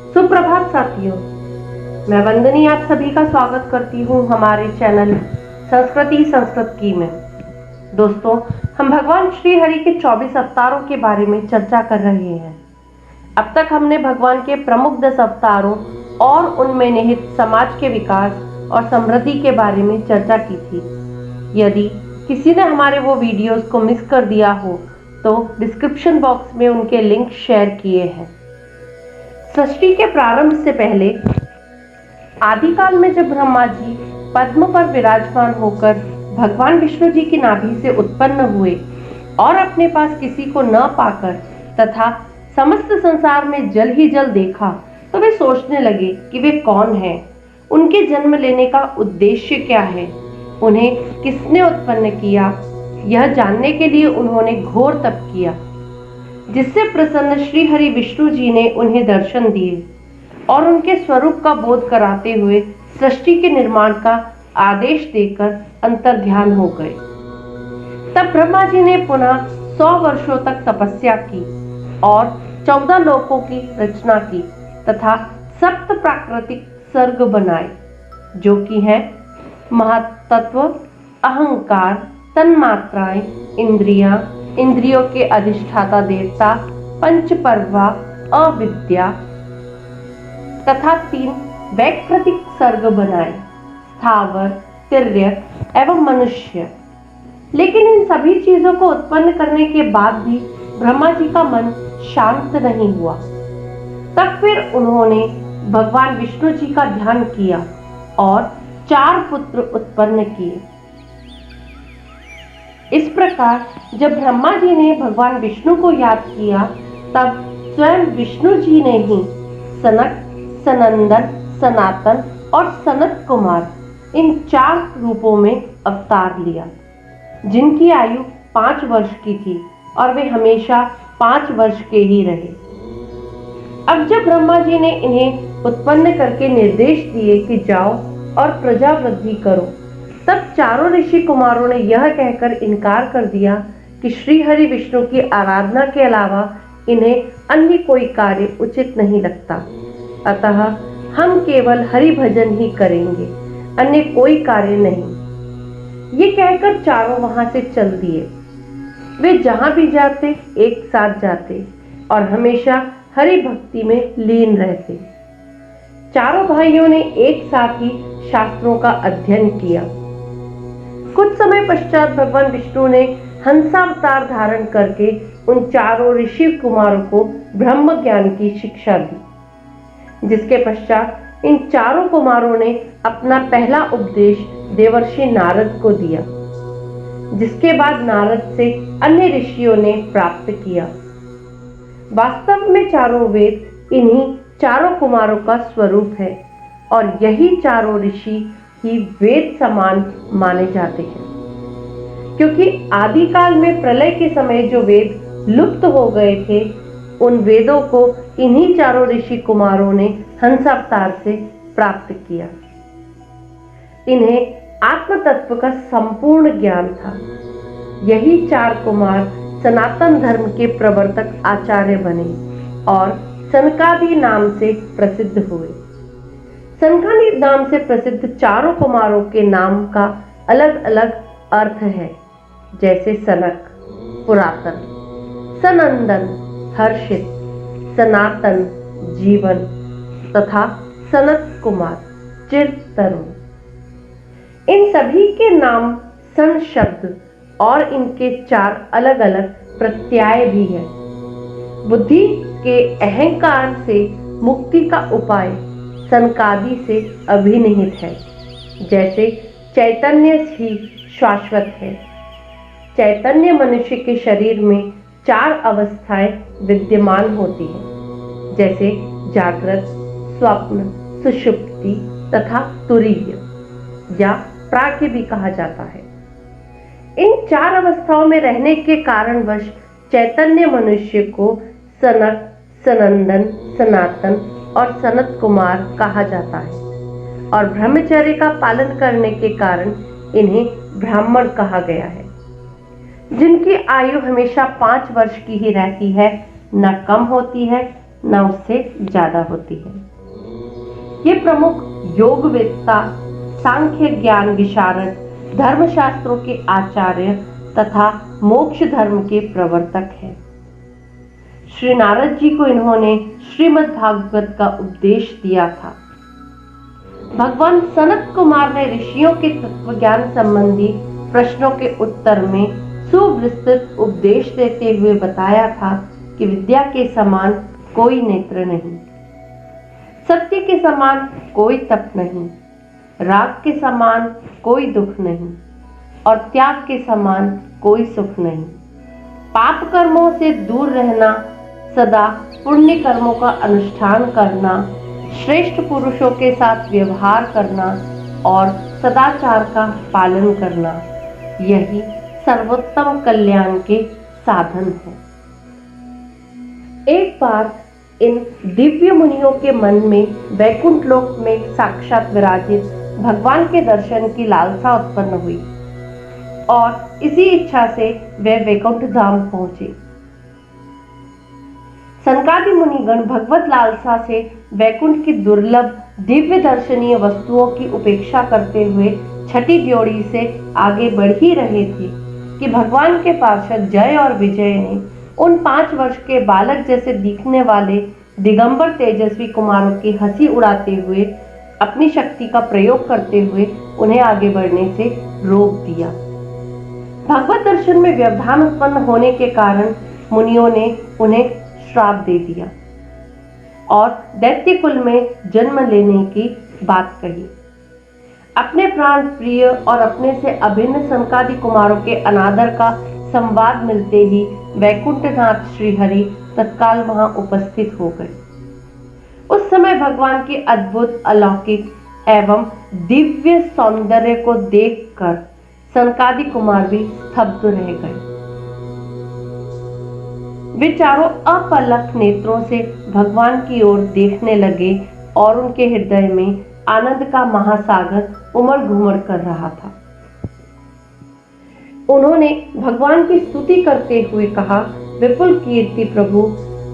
सुप्रभात साथियों, मैं वंदनी आप सभी का स्वागत करती हूँ हमारे चैनल संस्कृति संस्कृत की में। दोस्तों, हम भगवान श्री हरि के 24 अवतारों के बारे में चर्चा कर रहे हैं। अब तक हमने भगवान के प्रमुख 10 अवतारों और उनमें निहित समाज के विकास और समृद्धि के बारे में चर्चा की थी। यदि किसी ने हमारे वो वीडियोस को मिस कर दिया हो तो डिस्क्रिप्शन बॉक्स में उनके लिंक शेयर किए हैं। सृष्टि के प्रारंभ से पहले आदिकाल में जब ब्रह्मा जी पद्म पर विराजमान होकर भगवान विष्णु जी की नाभि से उत्पन्न हुए और अपने पास किसी को न पाकर तथा समस्त संसार में जल ही जल देखा तो वे सोचने लगे कि वे कौन हैं, उनके जन्म लेने का उद्देश्य क्या है, उन्हें किसने उत्पन्न किया। यह जानने के लिए उन्होंने घोर तप किया, जिससे प्रसन्न श्री हरि विष्णु जी ने उन्हें दर्शन दिए और उनके स्वरूप का बोध कराते हुए सृष्टि के निर्माण का आदेश देकर अंतर्ध्यान हो गए। तब ब्रह्मा जी ने पुनः 100 वर्षों तक तपस्या की और 14 लोकों की रचना की तथा सप्त प्राकृतिक सर्ग बनाए, जो कि हैं महातत्व, अहंकार, तन्मात्राएं, इंद्रियां, इंद्रियों के अधिष्ठाता देवता, पंचपर्वा, अविद्या तथा 3 वैकृतिक सर्ग बनाए, स्थावर, तिर्यक एवं मनुष्य। लेकिन इन सभी चीजों को उत्पन्न करने के बाद भी ब्रह्मा जी का मन शांत नहीं हुआ। तब फिर उन्होंने भगवान विष्णु जी का ध्यान किया और 4 पुत्र उत्पन्न किए। इस प्रकार जब ब्रह्मा जी ने भगवान विष्णु को याद किया तब स्वयं विष्णु जी ने ही सनक, सनंदन, सनातन और सनत कुमार इन 4 रूपों में अवतार लिया, जिनकी आयु 5 वर्ष की थी और वे हमेशा 5 वर्ष के ही रहे। अब जब ब्रह्मा जी ने इन्हें उत्पन्न करके निर्देश दिए कि जाओ और प्रजा वृद्धि करो, तब चारों ऋषि कुमारों ने यह कहकर इनकार कर दिया कि श्री हरि विष्णु की आराधना के अलावा इन्हें अन्य कोई कार्य उचित नहीं लगता, अतः हम केवल हरि भजन ही करेंगे, अन्य कोई कार्य नहीं। ये कहकर चारों वहां से चल दिए। वे जहां भी जाते एक साथ जाते और हमेशा हरि भक्ति में लीन रहते। चारों भाइयों ने एक साथ ही शास्त्रों का अध्ययन किया। कुछ समय पश्चात भगवान विष्णु ने हंसावतार धारण करके उन चारों ऋषि कुमारों को ब्रह्म ज्ञान की शिक्षा दी, जिसके पश्चात इन चारों कुमारों ने अपना पहला उपदेश देवर्षि नारद को दिया, जिसके बाद नारद से अन्य ऋषियों ने प्राप्त किया। वास्तव में चारों वेद इन्हीं चारों कुमारों का स्वरूप है और यही चारों ऋषि ही वेद समान माने जाते हैं, क्योंकि आदिकाल में प्रलय के समय जो वेद लुप्त हो गए थे, उन वेदों को इन्हीं चारों ऋषि कुमारों ने हंसावतार से प्राप्त किया। इन्हें आत्म तत्व का संपूर्ण ज्ञान था। यही 4 कुमार सनातन धर्म के प्रवर्तक आचार्य बने और सनकादि नाम से प्रसिद्ध हुए। सनकादि नाम से प्रसिद्ध चारों कुमारों के नाम का अलग अलग अर्थ है, जैसे सनक पुरातन, सनंदन हर्षित, सनातन जीवन तथा सनत कुमार चिरतरुण। इन सभी के नाम सन शब्द और इनके 4 अलग अलग प्रत्यय भी है। बुद्धि के अहंकार से मुक्ति का उपाय सनकादि से अभिनिहित है, जैसे चैतन्य ही शाश्वत है। चैतन्य मनुष्य के शरीर में 4 अवस्थाएं विद्यमान होती हैं, जैसे जागृत, स्वप्न, सुषुप्ति तथा तुरीय या प्राज्ञ भी कहा जाता है। इन 4 अवस्थाओं में रहने के कारणवश चैतन्य मनुष्य को सनक, सनंदन, सनातन और सनत कुमार कहा जाता है और ब्रह्मचर्य का पालन करने के कारण इन्हें ब्राह्मण कहा गया है, जिनकी आयु हमेशा 5 वर्ष की ही रहती है, न कम होती है न उससे ज्यादा होती है। ये प्रमुख योगवेत्ता, सांख्य ज्ञान विशारद, धर्मशास्त्रों के आचार्य तथा मोक्ष धर्म के प्रवर्तक हैं। श्री नारद जी को इन्होंने श्रीमद् भागवत का उपदेश दिया था। भगवान सनत कुमार ने ऋषियों के तत्वज्ञान संबंधी प्रश्नों के उत्तर में सुविस्तृत उपदेश देते हुए बताया था कि विद्या के समान कोई नेत्र नहीं, सत्य के समान कोई तप नहीं, राग के समान कोई दुख नहीं और त्याग के समान कोई सुख नहीं। पाप कर्मों से दूर रहना, सदा पुण्य कर्मों का अनुष्ठान करना, श्रेष्ठ पुरुषों के साथ व्यवहार करना और सदाचार का पालन करना, यही सर्वोत्तम कल्याण के साधन है। एक बार इन दिव्य मुनियों के मन में वैकुंठ लोक में साक्षात विराजित भगवान के दर्शन की लालसा उत्पन्न हुई और इसी इच्छा से वे वैकुंठ धाम पहुंचे। सनकादि मुनिगण भगवत लालसा से वैकुंठ की दुर्लभ दिव्य दर्शनीय वस्तुओं की उपेक्षा करते हुए छठी ड्योढ़ी से आगे बढ़ ही रहे थे कि भगवान के पार्षद जय और विजय ने उन 5 वर्ष के बालक जैसे दिखने वाले दिगंबर तेजस्वी कुमारों की हंसी उड़ाते हुए अपनी शक्ति का प्रयोग करते हुए उन्हें आगे बढ़ने से रोक दिया। भगवत दर्शन में व्यवधान उत्पन्न होने के कारण मुनियों ने उन्हें श्राप दे दिया और दैत्य कुल में जन्म लेने की बात कही। अपने प्राण प्रिय और अपने से अभिन्न सनकादि कुमारों के अनादर का संवाद मिलते ही वैकुंठनाथ श्रीहरि तत्काल वहां उपस्थित हो गए। उस समय भगवान के अद्भुत, अलौकिक एवं दिव्य सौंदर्य को देखकर सनकादि कुमार भी स्तब्ध रह गए। वे चारों अपलक नेत्रों से भगवान की ओर देखने लगे और उनके हृदय में आनंद का महासागर उमड़ घुमड़ कर रहा था। उन्होंने भगवान की स्तुति करते हुए कहा, विपुल कीर्ति प्रभु,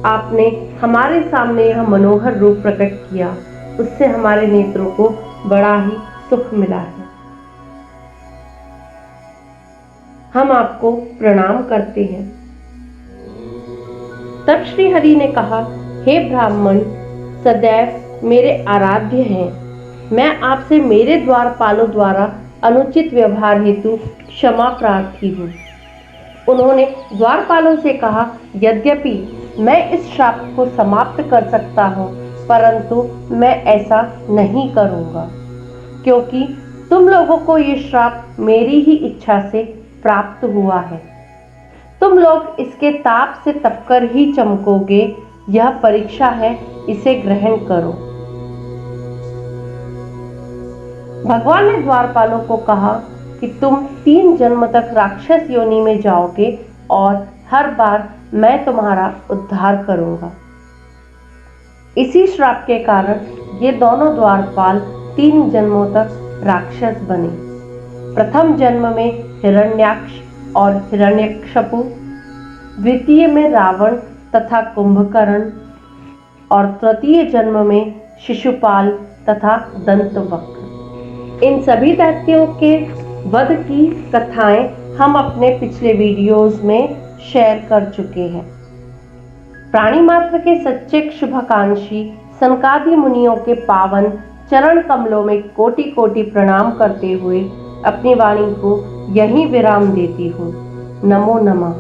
आपने हमारे सामने यह मनोहर रूप प्रकट किया, उससे हमारे नेत्रों को बड़ा ही सुख मिला है। हम आपको प्रणाम करते हैं। तब श्री हरि ने कहा, हे ब्राह्मण, सदैव मेरे आराध्य हैं। मैं आपसे मेरे द्वारपालों द्वारा अनुचित व्यवहार हेतु क्षमा प्रार्थी हूँ। उन्होंने द्वारपालों से कहा, यद्यपि मैं इस श्राप को समाप्त कर सकता हूँ, परंतु मैं ऐसा नहीं करूँगा, क्योंकि तुम लोगों को ये श्राप मेरी ही इच्छा से प्राप्त हुआ है। तुम लोग इसके ताप से तपकर ही चमकोगे। यह परीक्षा है, इसे ग्रहण करो। भगवान ने द्वारपालों को कहा कि तुम 3 जन्म तक राक्षस योनि में जाओगे और हर बार मैं तुम्हारा उद्धार करूंगा। इसी श्राप के कारण ये दोनों द्वारपाल 3 जन्मों तक राक्षस बने। प्रथम जन्म में हिरण्याक्ष और हिरण्यकशपु, द्वितीय में रावण तथा कुंभकर्ण और तृतीय जन्म में शिशुपाल तथा दंतवक्र। इन सभी दैत्यों के वध की कथाएं हम अपने पिछले वीडियोस में शेयर कर चुके हैं। प्राणी मात्र के सच्चे शुभाकांक्षी सनकादि मुनियों के पावन चरण कमलों में कोटि कोटि प्रणाम करते हुए अपनी वाणी को यहीं विराम देती हूँ। नमो नमः।